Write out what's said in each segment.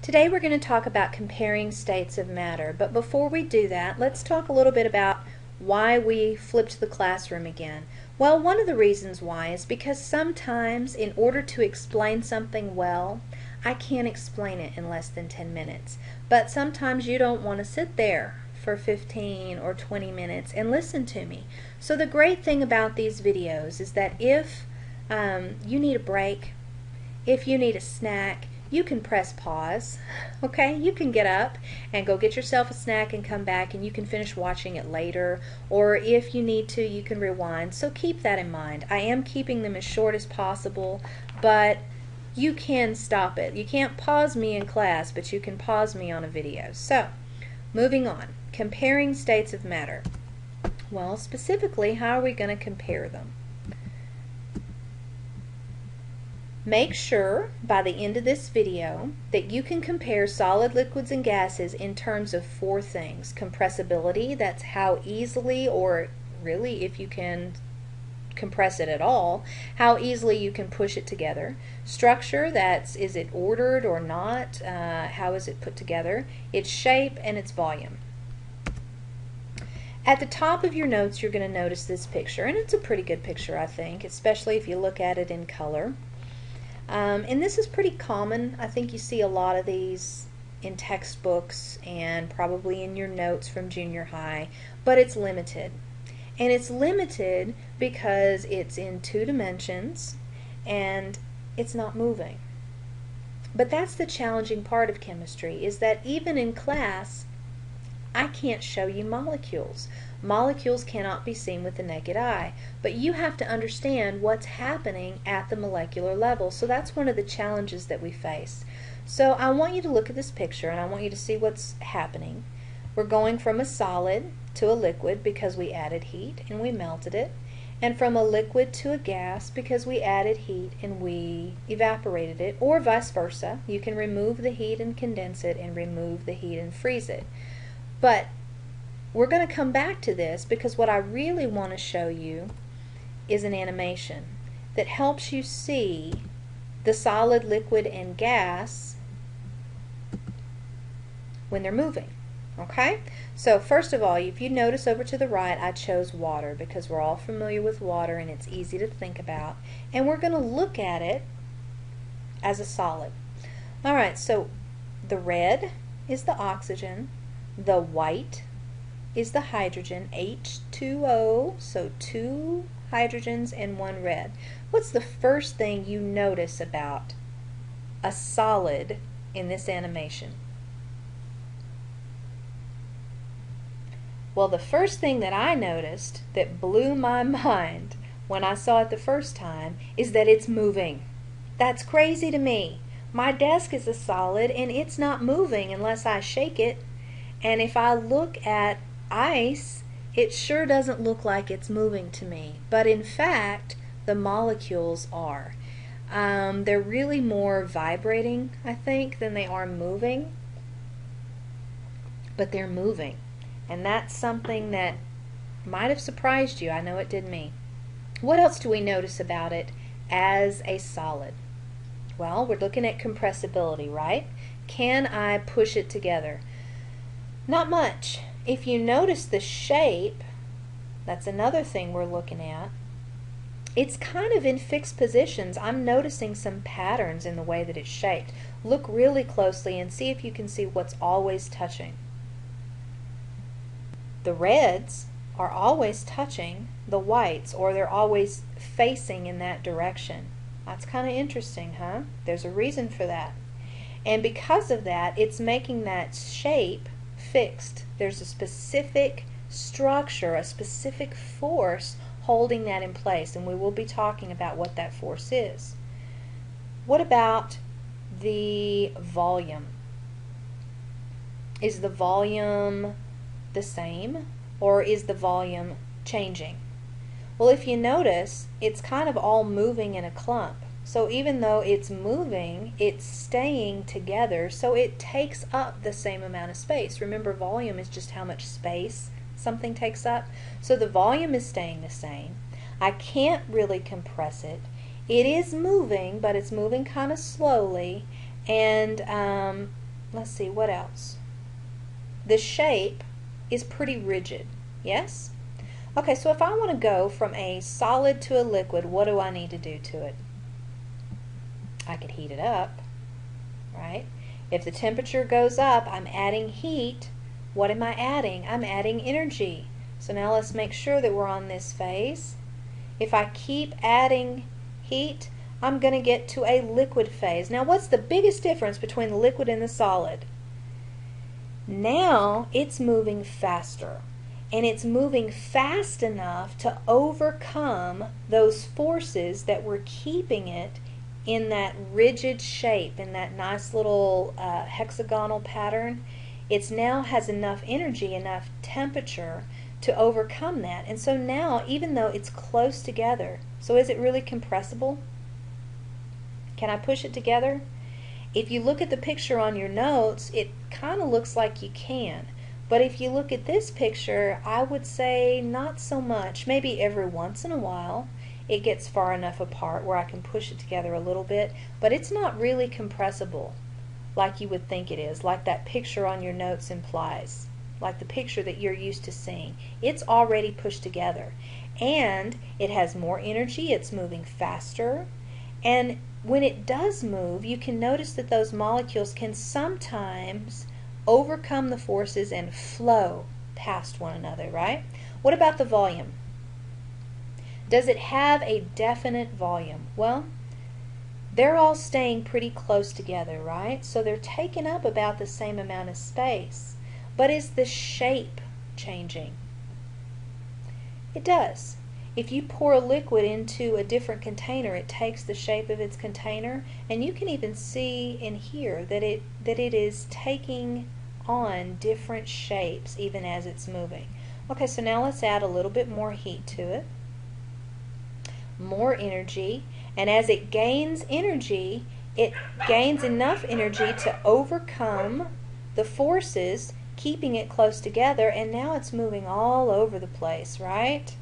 Today we're going to talk about comparing states of matter, but before we do that, let's talk a little bit about why we flipped the classroom again. Well, one of the reasons why is because sometimes in order to explain something well, I can't explain it in less than 10 minutes. But sometimes you don't want to sit there for 15 or 20 minutes and listen to me. So the great thing about these videos is that if you need a break, if you need a snack, you can press pause, okay? You can get up and go get yourself a snack and come back and you can finish watching it later, or if you need to, you can rewind. So keep that in mind. I am keeping them as short as possible, but you can stop it. You can't pause me in class, but you can pause me on a video. So, moving on. Comparing states of matter. Well, specifically, how are we going to compare them? Make sure by the end of this video that you can compare solid, liquids, and gases in terms of four things. Compressibility, that's how easily, or really if you can compress it at all, how easily you can push it together. Structure, that's is it ordered or not, how is it put together. Its shape and its volume. At the top of your notes you're going to notice this picture, and it's a pretty good picture I think, especially if you look at it in color. And this is pretty common. I think you see a lot of these in textbooks and probably in your notes from junior high, but it's limited. And it's limited because it's in two dimensions and it's not moving. But that's the challenging part of chemistry, is that even in class, I can't show you molecules. Molecules cannot be seen with the naked eye, but you have to understand what's happening at the molecular level. So that's one of the challenges that we face. So I want you to look at this picture and I want you to see what's happening. We're going from a solid to a liquid because we added heat and we melted it, and from a liquid to a gas because we added heat and we evaporated it, or vice versa. You can remove the heat and condense it and remove the heat and freeze it. But we're going to come back to this because what I really want to show you is an animation that helps you see the solid, liquid, and gas when they're moving. Okay? So first of all, if you notice over to the right, I chose water because we're all familiar with water and it's easy to think about. And we're going to look at it as a solid. Alright, so the red is the oxygen, the white is the hydrogen, H2O, so two hydrogens and one red. What's the first thing you notice about a solid in this animation? Well, the first thing that I noticed that blew my mind when I saw it the first time is that it's moving. That's crazy to me. My desk is a solid and it's not moving unless I shake it. And if I look at ice, it sure doesn't look like it's moving to me. But in fact, the molecules are. They're really more vibrating, I think, than they are moving. But they're moving. And that's something that might have surprised you. I know it did me. What else do we notice about it as a solid? Well, we're looking at compressibility, right? Can I push it together? Not much. If you notice the shape, that's another thing we're looking at. It's kind of in fixed positions. I'm noticing some patterns in the way that it's shaped. Look really closely and see if you can see what's always touching. The reds are always touching the whites, or they're always facing in that direction. That's kind of interesting, huh? There's a reason for that. And because of that, it's making that shape fixed. There's a specific structure, a specific force holding that in place, and we will be talking about what that force is. What about the volume? Is the volume the same, or is the volume changing? Well, if you notice, it's kind of all moving in a clump. So even though it's moving, it's staying together, so it takes up the same amount of space. Remember, volume is just how much space something takes up. So the volume is staying the same. I can't really compress it. It is moving, but it's moving kind of slowly, and let's see, what else? The shape is pretty rigid, yes? Okay, so if I want to go from a solid to a liquid, what do I need to do to it? I could heat it up, right? If the temperature goes up, I'm adding heat. What am I adding? I'm adding energy. So now let's make sure that we're on this phase. If I keep adding heat, I'm going to get to a liquid phase. Now what's the biggest difference between the liquid and the solid? Now it's moving faster. And it's moving fast enough to overcome those forces that were keeping it in that rigid shape, in that nice little hexagonal pattern. It now has enough energy, enough temperature to overcome that. And so now, even though it's close together, so is it really compressible? Can I push it together? If you look at the picture on your notes, it kind of looks like you can. But if you look at this picture, I would say not so much. Maybe every once in a while it gets far enough apart where I can push it together a little bit, but it's not really compressible like you would think it is, like that picture on your notes implies, like the picture that you're used to seeing. It's already pushed together, and it has more energy, it's moving faster, and when it does move, you can notice that those molecules can sometimes overcome the forces and flow past one another, right? What about the volume? Does it have a definite volume? Well, they're all staying pretty close together, right? So they're taking up about the same amount of space. But is the shape changing? It does. If you pour a liquid into a different container, it takes the shape of its container, and you can even see in here that it is taking on different shapes even as it's moving. Okay, so now let's add a little bit more heat to it, more energy, and as it gains energy, it gains enough energy to overcome the forces keeping it close together, and now it's moving all over the place, right?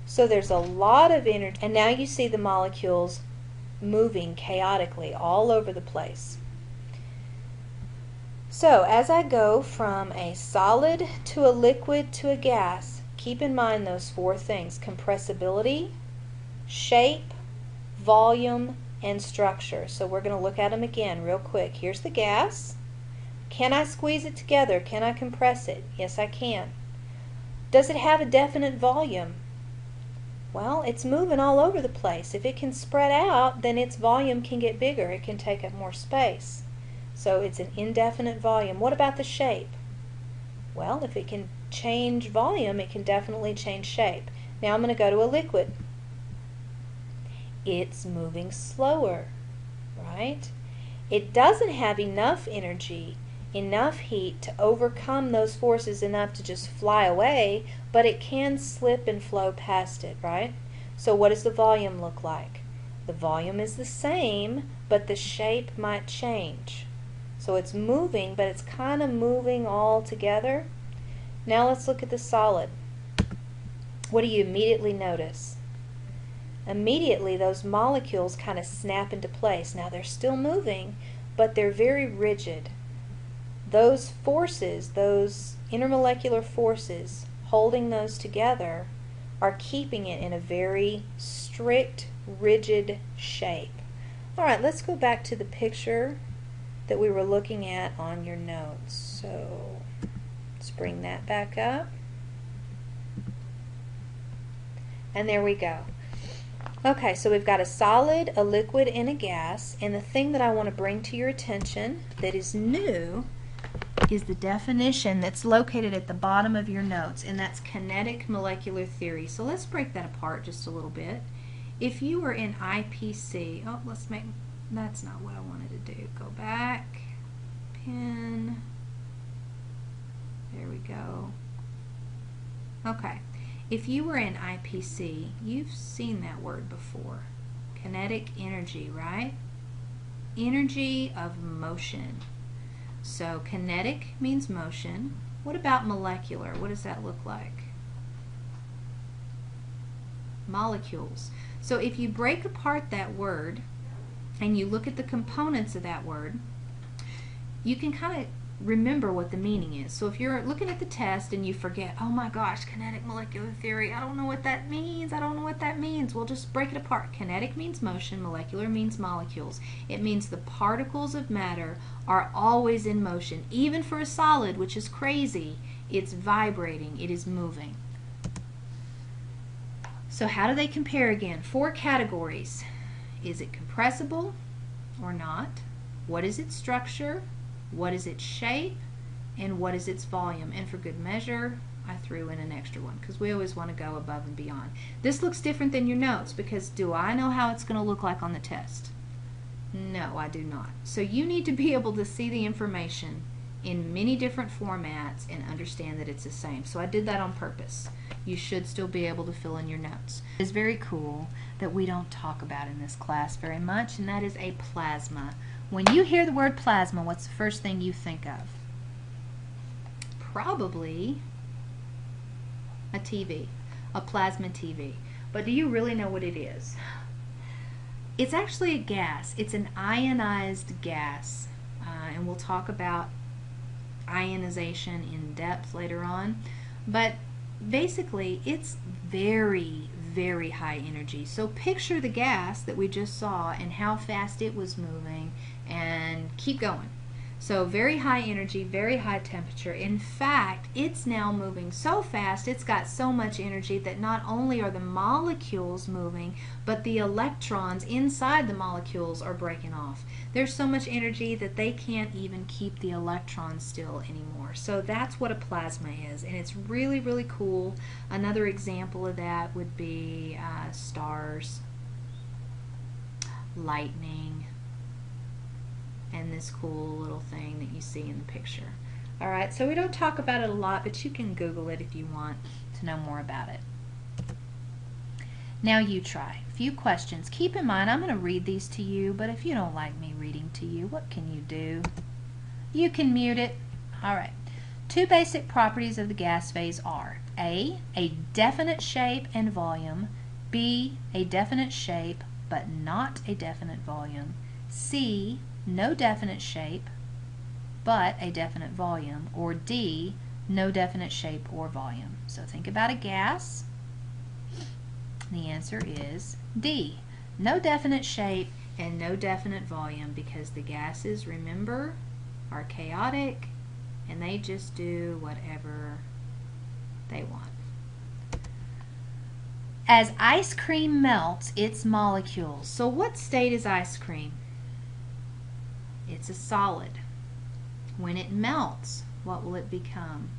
So there's a lot of energy, and now you see the molecules moving chaotically all over the place. So as I go from a solid to a liquid to a gas, keep in mind those four things: compressibility, shape, volume, and structure. So we're going to look at them again real quick. Here's the gas. Can I squeeze it together? Can I compress it? Yes, I can. Does it have a definite volume? Well, it's moving all over the place. If it can spread out, then its volume can get bigger. It can take up more space. So it's an indefinite volume. What about the shape? Well, if it can change volume, it can definitely change shape. Now I'm going to go to a liquid. It's moving slower, right? It doesn't have enough energy, enough heat to overcome those forces enough to just fly away, but it can slip and flow past it, right? So what does the volume look like? The volume is the same, but the shape might change. So it's moving, but it's kind of moving all together. Now let's look at the solid. What do you immediately notice? Immediately those molecules kind of snap into place. Now they're still moving, but they're very rigid. Those forces, those intermolecular forces holding those together, are keeping it in a very strict, rigid shape. Alright, let's go back to the picture that we were looking at on your notes. So let's bring that back up. And there we go. Okay, so we've got a solid, a liquid, and a gas, and the thing that I want to bring to your attention that is new is the definition that's located at the bottom of your notes, and that's kinetic molecular theory. So let's break that apart just a little bit. If you were in IPC, that's not what I wanted to do. Go back, pen, there we go. Okay. If you were in IPC, you've seen that word before. Kinetic energy, right? Energy of motion. So kinetic means motion. What about molecular? What does that look like? Molecules. So if you break apart that word and you look at the components of that word, you can kind of remember what the meaning is. So if you're looking at the test and you forget, oh my gosh, kinetic molecular theory, I don't know what that means, I don't know what that means. Well, just break it apart. Kinetic means motion, molecular means molecules. It means the particles of matter are always in motion. Even for a solid, which is crazy, it's vibrating, it is moving. So how do they compare again? 4 categories. Is it compressible or not? What is its structure? What is its shape? And what is its volume? And for good measure, I threw in an extra one because we always want to go above and beyond. This looks different than your notes because do I know how it's going to look like on the test? No, I do not. So you need to be able to see the information in many different formats and understand that it's the same. So I did that on purpose. You should still be able to fill in your notes. It's very cool that we don't talk about in this class very much, and that is a plasma. When you hear the word plasma, what's the first thing you think of? Probably a TV, a plasma TV. But do you really know what it is? It's actually a gas. It's an ionized gas, and we'll talk about ionization in depth later on. But basically, it's very, very high energy. So picture the gas that we just saw and how fast it was moving, and keep going. So very high energy, very high temperature. In fact, it's now moving so fast, it's got so much energy that not only are the molecules moving, but the electrons inside the molecules are breaking off. There's so much energy that they can't even keep the electrons still anymore. So that's what a plasma is, and it's really, really cool. Another example of that would be stars, lightning, and this cool little thing that you see in the picture. Alright, so we don't talk about it a lot, but you can Google it if you want to know more about it. Now you try. A few questions. Keep in mind, I'm going to read these to you, but if you don't like me reading to you, what can you do? You can mute it. Alright. 2 basic properties of the gas phase are A, a definite shape and volume, B, a definite shape but not a definite volume, C, no definite shape but a definite volume, or D, no definite shape or volume. So think about a gas. The answer is D, no definite shape and no definite volume, because the gases, remember, are chaotic and they just do whatever they want. As ice cream melts its molecules. So what state is ice cream? It's a solid. When it melts, what will it become?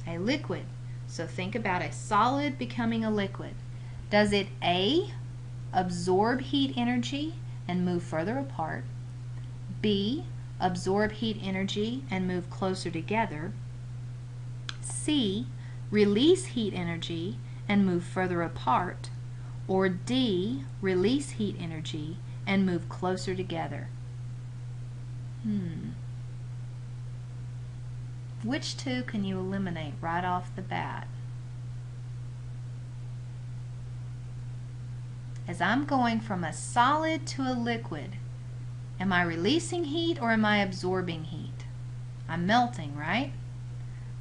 A liquid. So think about a solid becoming a liquid. Does it A, absorb heat energy and move further apart, B, absorb heat energy and move closer together, C, release heat energy and move further apart, or D, release heat energy and move closer together? Which two can you eliminate right off the bat? As I'm going from a solid to a liquid, am I releasing heat or am I absorbing heat? I'm melting, right?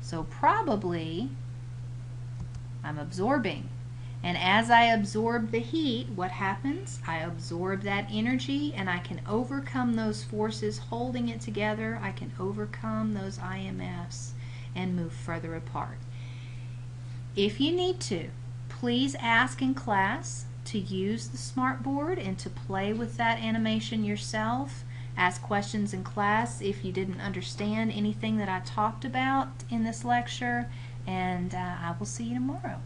So probably I'm absorbing. And as I absorb the heat, what happens? I absorb that energy and I can overcome those forces holding it together. I can overcome those IMFs and move further apart. If you need to, please ask in class to use the smartboard and to play with that animation yourself. Ask questions in class if you didn't understand anything that I talked about in this lecture, and I will see you tomorrow.